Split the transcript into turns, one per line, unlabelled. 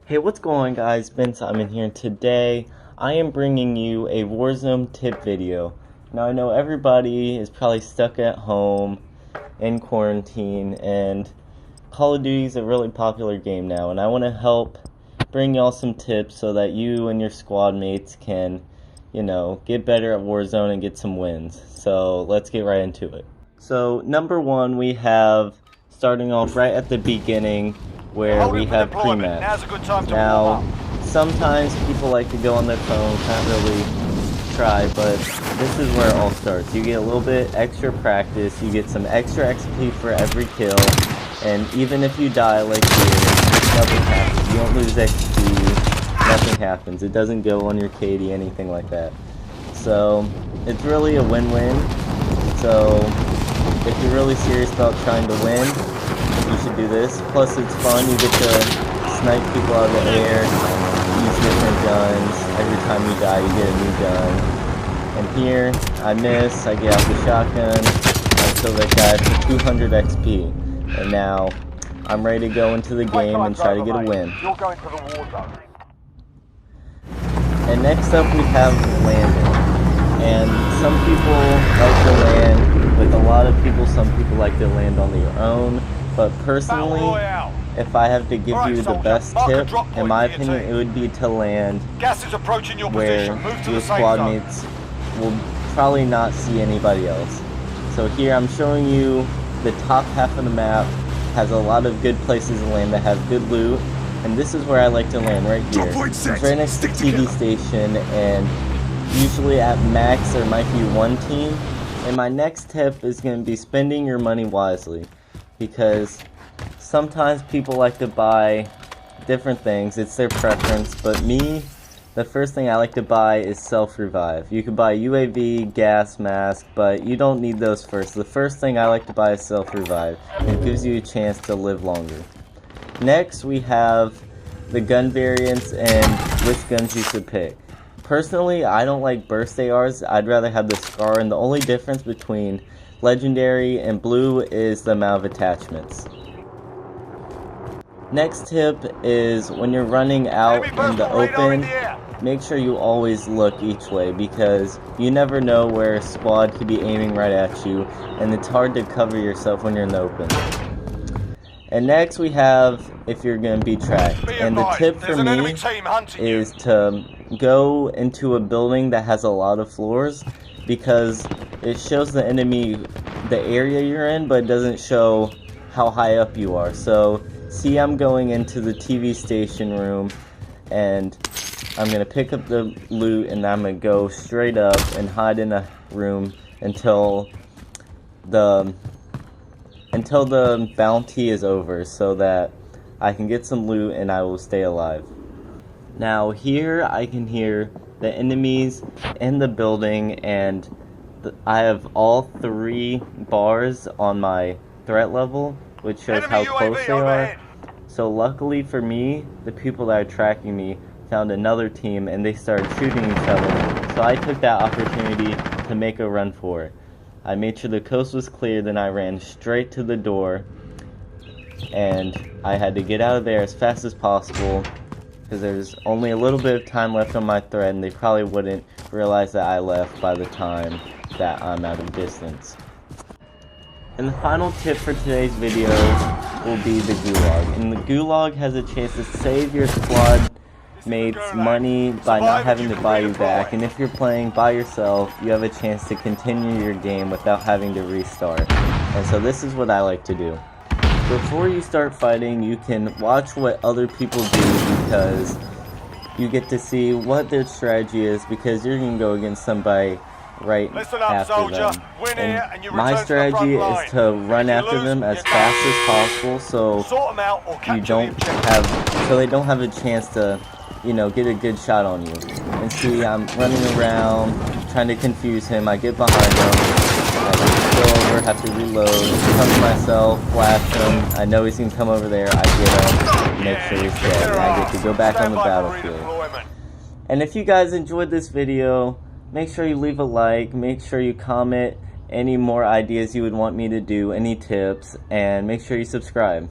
Hey, what's going on, guys? Ben Simon here, and today I am bringing you a Warzone tip video. Now, I know everybody is probably stuck at home in quarantine, and Call of Duty is a really popular game now, and I want to help bring y'all some tips so that you and your squad mates can, get better at Warzone and get some wins. So, let's get right into it. So, number one, we have, starting off right at the beginning, where we have pre-match. Now, sometimes people like to go on their phone, can't really try, but this is where it all starts. You get a little bit extra practice, you get some extra XP for every kill, and even if you die like here, nothing happens. You don't lose XP, nothing happens. It doesn't go on your KD, anything like that. So, it's really a win-win. So, if you're really serious about trying to win, you should do this. Plus, it's fun. You get to snipe people out of the air, use different guns. Every time you die, you get a new gun. And here, I miss. I get out the shotgun. I kill that guy for 200 XP. And now, I'm ready to go into the game and try to get a win.
You're going to the war zone.
And next up, we have landing. And some people like to land with a lot of people. Some people like to land on their own. But personally, if I have to give you the best tip, in my opinion, it would be to land where your squad mates will probably not see anybody else. So here I'm showing you the top half of the map has a lot of good places to land that have good loot, and this is where I like to land, right here. It's right next to the TV station, and usually at max there might be one team. And my next tip is going to be spending your money wisely, because sometimes people like to buy different things. It's their preference, but me, the first thing I like to buy is self-revive. You can buy UAV, gas mask, but you don't need those first. The first thing I like to buy is self-revive. It gives you a chance to live longer. Next, we have the gun variants and which guns you should pick. Personally, I don't like burst ARs. I'd rather have the SCAR, and the only difference between Legendary and Blue is the amount of attachments. Next tip is when you're running out in the open, make sure you always look each way, because you never know where a squad could be aiming right at you, and it's hard to cover yourself when you're in the open. And next we have if you're going to be tracked. And the tip for me is to go into a building that has a lot of floors, because it shows the enemy the area you're in, but it doesn't show how high up you are. So, see, I'm going into the TV station room, and I'm going to pick up the loot, and I'm going to go straight up and hide in a room until the bounty is over, so that I can get some loot and I will stay alive. Now here I can hear the enemies in the building, and I have all 3 bars on my threat level, which shows how close they are. So luckily for me, the people that are tracking me found another team and they started shooting each other. So I took that opportunity to make a run for it. I made sure the coast was clear, then I ran straight to the door, and I had to get out of there as fast as possible, because there's only a little bit of time left on my thread, and they probably wouldn't realize that I left by the time that I'm out of distance. And the final tip for today's video will be the gulag. And the gulag has a chance to save your squad mates money by not having to buy you back, and if you're playing by yourself, you have a chance to continue your game without having to restart. And so this is what I like to do. Before you start fighting, you can watch what other people do, because you get to see what their strategy is, because you're going to go against somebody right after them. And my strategy is to run after them as fast as possible, so they don't have a chance to get a good shot on you. And see, I'm running around, trying to confuse him. I get behind him, I go over, have to reload, cover myself, flash him. I know he's gonna come over there. I get him, make sure he's dead, and I get to go back on the battlefield. And if you guys enjoyed this video, make sure you leave a like, make sure you comment any more ideas you would want me to do, any tips, and make sure you subscribe.